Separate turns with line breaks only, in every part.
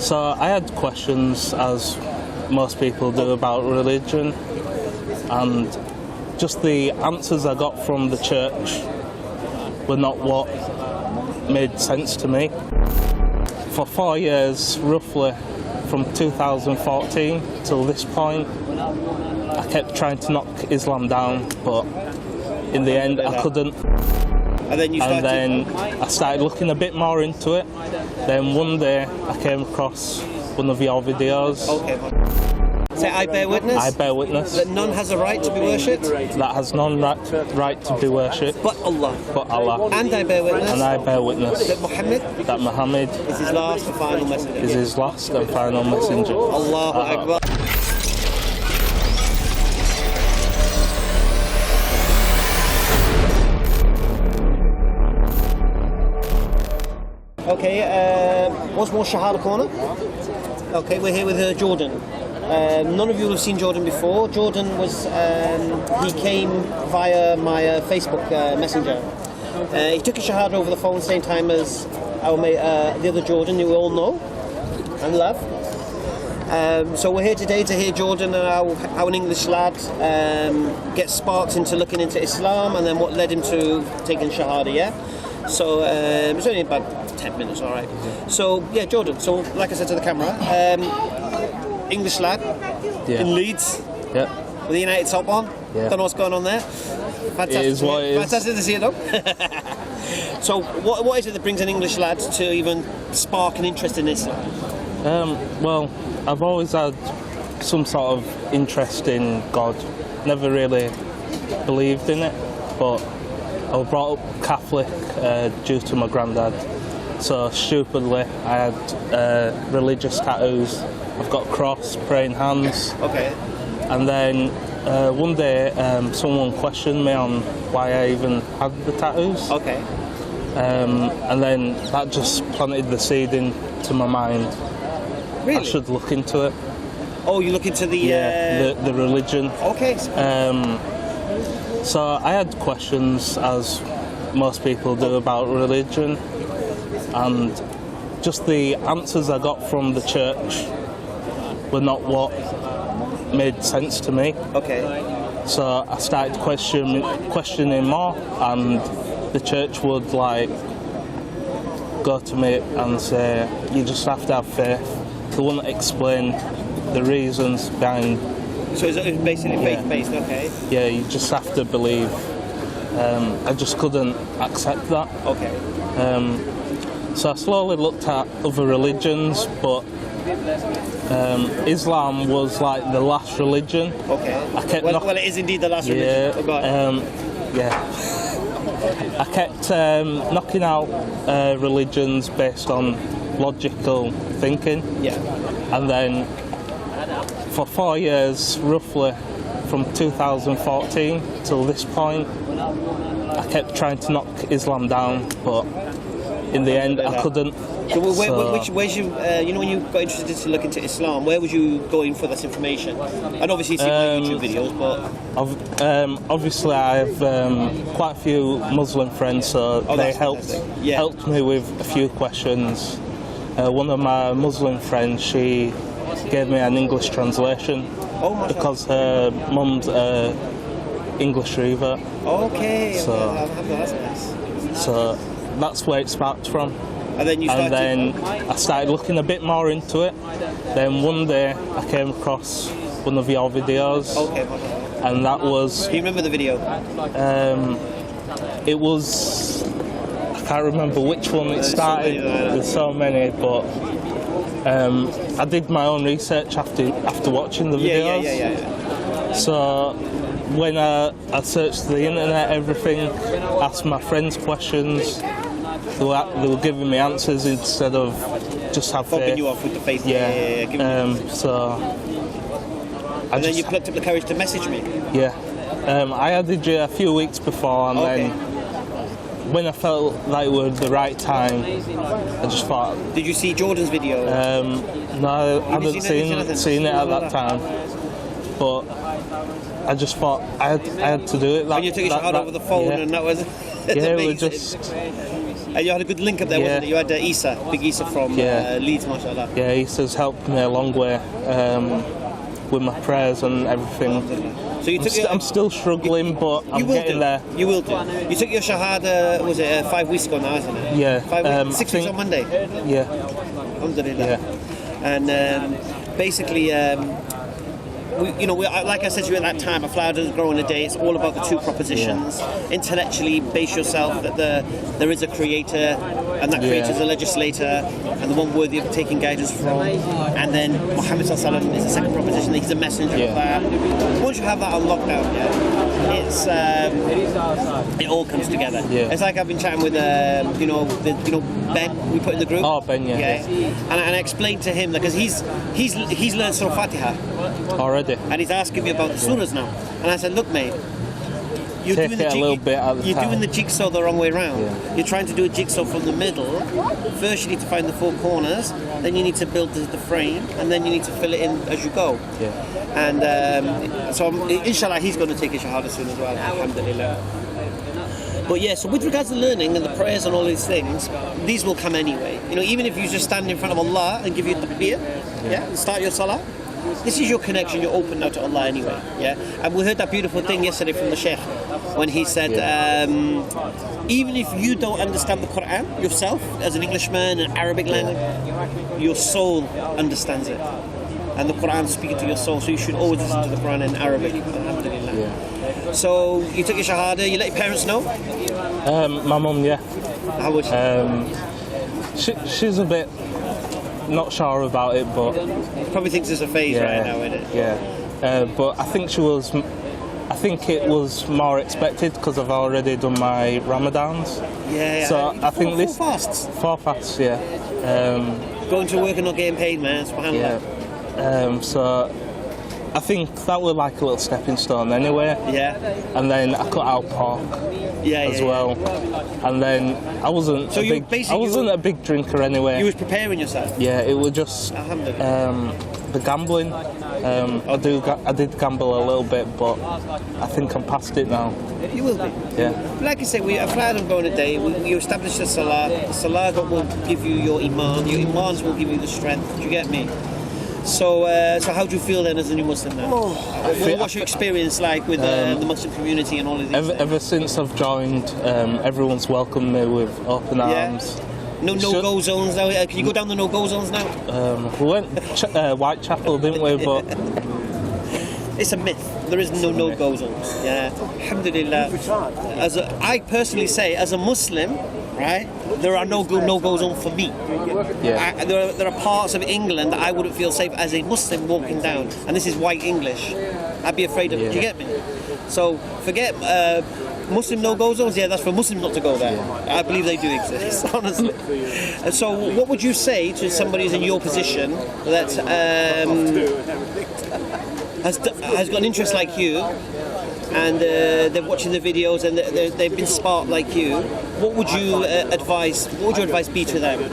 So I had questions, as most people do, about religion, and just the answers I got from the church were not what made sense to me. For 4 years, roughly, from 2014 till this point, I kept trying to knock Islam down, but in the end I couldn't.
And then
I started looking a bit more into it. Then one day I came across one of your videos.
Okay. Say, I bear witness.
I bear witness.
That none has a right to be worshipped.
That has none right to be worshipped.
But Allah.
But Allah.
And I bear witness.
And I bear witness.
That Muhammad.
Is
his last and final messenger.
Is his last and final messenger.
Allahu Akbar. Okay, once more Shahada Corner. Okay, we're here with Jordan. None of you have seen Jordan before. Jordan was, he came via my Facebook Messenger. He took a Shahada over the phone, same time as our mate, the other Jordan, who we all know and love. So we're here today to hear Jordan and how an English lad gets sparked into looking into Islam, and then what led him to taking Shahada, yeah? So it's only about 10 minutes, all right. So yeah, Jordan. So like I said to the camera, English lad in Leeds, with the United top on. Don't know what's going on there. Fantastic.
It is what it is.
Fantastic to see it though. So what is it that brings an English lad to even spark an interest in Islam?
Well, I've always had some sort of interest in God. Never really believed in it, but I was brought up Catholic due to my granddad. So stupidly, I had religious tattoos. I've got cross, praying hands.
Okay.
And then one day, someone questioned me on why I even had the tattoos.
Okay.
And then that just planted the seed into my mind.
Really?
I should look into it.
Oh, you look into
the religion.
Okay.
So I had questions, as most people do, about religion, and just the answers I got from the church were not what made sense to me.
Okay.
So I started questioning more, and the church would go to me and say, you just have to have faith. They wouldn't explain the reasons behind.
So it's basically faith-based, okay?
Yeah, you just have to believe. I just couldn't accept that.
Okay.
So I slowly looked at other religions, but Islam was like the last religion.
Okay. Well, it is indeed the last religion.
I kept knocking out religions based on logical thinking.
Yeah.
And then for 4 years, roughly, from 2014 till this point, I kept trying to knock Islam down, but in the end I couldn't.
So where's you, when you got interested to look into Islam, where was you going for this information? And obviously you've seen my YouTube videos, but...
obviously I have quite a few Muslim friends, so they helped me with a few questions. One of my Muslim friends, she gave me an English translation because her mum's English reader.
Okay,
so
that's nice.
So that's where it sparked from.
And then
I started looking a bit more into it. Then one day I came across one of your videos.
Okay.
And that was...
Do you remember the video?
It was... I can't remember which one it started. There's so many, but I did my own research after watching the videos.
Yeah.
So when I searched the internet, everything, asked my friends questions, they were giving me answers instead of just have faith.
You off with the faith. And then you plucked up the courage to message me.
Yeah. I added you a few weeks before, and then when I felt like it was the right time, I just thought...
Did you see Jordan's video?
No, I hadn't seen it at that time. But I just thought I had to do it.
When you took a shot over the phone, and that was...
Yeah, we just...
And you had a good link up there, wasn't it? You had Isa, big Isa from Leeds, mashallah.
Yeah, Isa's helped me a long way with my prayers and everything.
So you took
I'm still struggling, but I'm getting there.
You will do. You took your shahada, was it 5 weeks ago now, isn't it?
Yeah.
5 weeks, 6 weeks on Monday?
Yeah.
Alhamdulillah.
Yeah.
And basically, like I said to you at that time, a flower doesn't grow in a day. It's all about the two propositions. Yeah. Intellectually, base yourself that there is a creator, and that creator is a legislator, and the one worthy of taking guidance from. And then Muhammad Sallallahu Alaihi Wasallam is the second proposition. He's a messenger of that. Once you have that on lockdown, it all comes together. Yeah. It's like I've been chatting with Ben we put in the group.
Oh, Ben, yeah.
And I explained to him because he's learned Surah Fatiha
already,
and he's asking me about the surahs now. And I said, look, mate, you're doing the jigsaw the wrong way around. Yeah. You're trying to do a jigsaw from the middle. First, you need to find the four corners. Then you need to build the frame, and then you need to fill it in as you go. Yeah. And so, inshallah, he's going to take a shahada soon as well. Alhamdulillah. But yeah, so with regards to learning and the prayers and all these things, these will come anyway. Even if you just stand in front of Allah and give you takbir, and start your salah, this is your connection. You're open now to Allah anyway. Yeah, and we heard that beautiful thing yesterday from the Sheikh when he said, even if you don't understand the Quran yourself as an Englishman and Arabic language, your soul understands it, and the Quran is speaking to your soul. So you should always listen to the Quran in Arabic. Alhamdulillah. Yeah. So you took your shahada. You let your parents know?
My mum, yeah.
How was she?
She's a bit not sure about it, but
probably thinks it's a phase right now, isn't it?
Yeah. But I think it was more expected because I've already done my Ramadans. Yeah.
So
I think
four
fasts, yeah.
Going to work and not getting paid, man. SubhanAllah.
Yeah. So I think that was like a little stepping stone anyway. Yeah. And then I cut out pork as well. And then I wasn't a big drinker anyway.
You was preparing yourself?
Yeah, it was just the gambling. I did gamble a little bit, but I think I'm past it now.
You will be.
Yeah.
Like I say, we have had on a day. You establish the salah. The salah will give you your iman. Your imans will give you the strength. Do you get me? So how do you feel then as a new Muslim now? What's your experience like with the Muslim community and all of these
ever since I've joined, everyone's welcomed me with open arms.
No-go zones now? Can you go down the no-go zones now?
We went Whitechapel, didn't we? But
it's a myth. There is no-go zones. Yeah. Alhamdulillah. I personally say, as a Muslim, right, there are no-go zones for me. Yeah. There are parts of England that I wouldn't feel safe as a Muslim walking down, and this is white English. I'd be afraid of it. Do you get me? So forget Muslim no-go zones. Yeah, that's for Muslims not to go there. Yeah. I believe they do exist, honestly. And so, what would you say to somebody who's in your position that has got an interest like you? And they're watching the videos and they've been sparked like you. What would your advice be to them?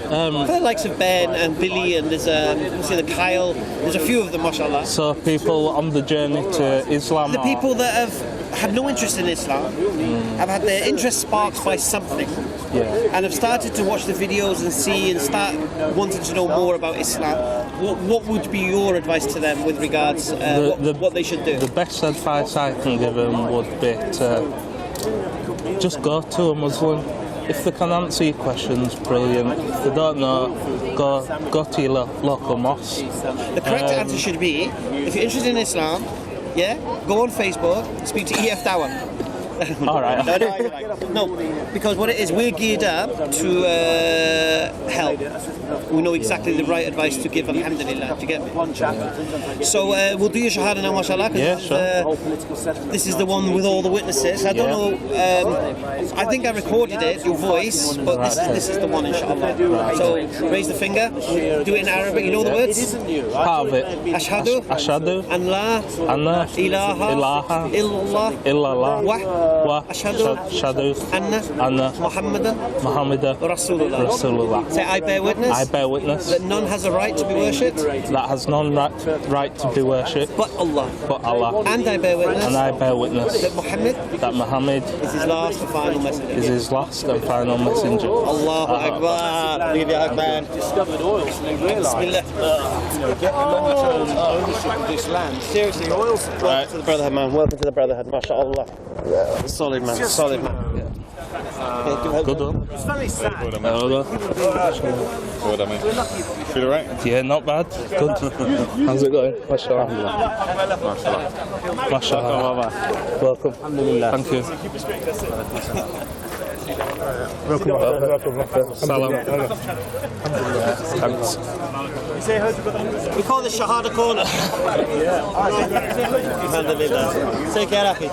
For the likes of Ben and Billy and there's the Kyle. There's a few of them, mashallah.
So people on the journey to Islam.
The people that have had no interest in Islam, have had their interest sparked by something, and have started to watch the videos and see and start wanting to know more about Islam. What would be your advice to them with regards what they should do?
The best advice I can give them would be to just go to a Muslim. If they can answer your questions, brilliant. If they don't know, go to your local mosque.
The correct answer should be, if you're interested in Islam, go on Facebook, speak to EF Dawa.
All right.
No, because what it is, we're geared up to help. We know exactly the right advice to give, alhamdulillah, to get So we'll do your shahada now, mashallah.
Yeah, sure.
This is the one with all the witnesses. I don't know, I think I recorded it, your voice, but this is the one, inshallah. So raise the finger, do it in Arabic, you know the words?
Part of it.
Ashhadu
an la
ilaha illallah
illallah وأشهد أن
Muhammadan
محمدا رسول الله.
Say, I bear witness
I bear witness
that none has a right to be worshipped
that has none right to be worshipped
but Allah.
and
I bear witness
that Muhammad
is his last and final messenger.
is his last and final messenger.
Allahu Akbar. Give you Akbar.
Discovered oil.
Bismillah.
Get long-term ownership of this land.
Seriously,
oil
welcome to the Brotherhood, man. Welcome to the Brotherhood, mashallah. Solid man, solid man.
Good one.
It's very sad.
What I mean? Feel alright?
Yeah, not bad. Good. How's it going? Mashallah. Mashallah. Welcome. Thank you. Salam. Thanks.
We call this Shahada Corner. Alhamdulillah. Take care, Akhi.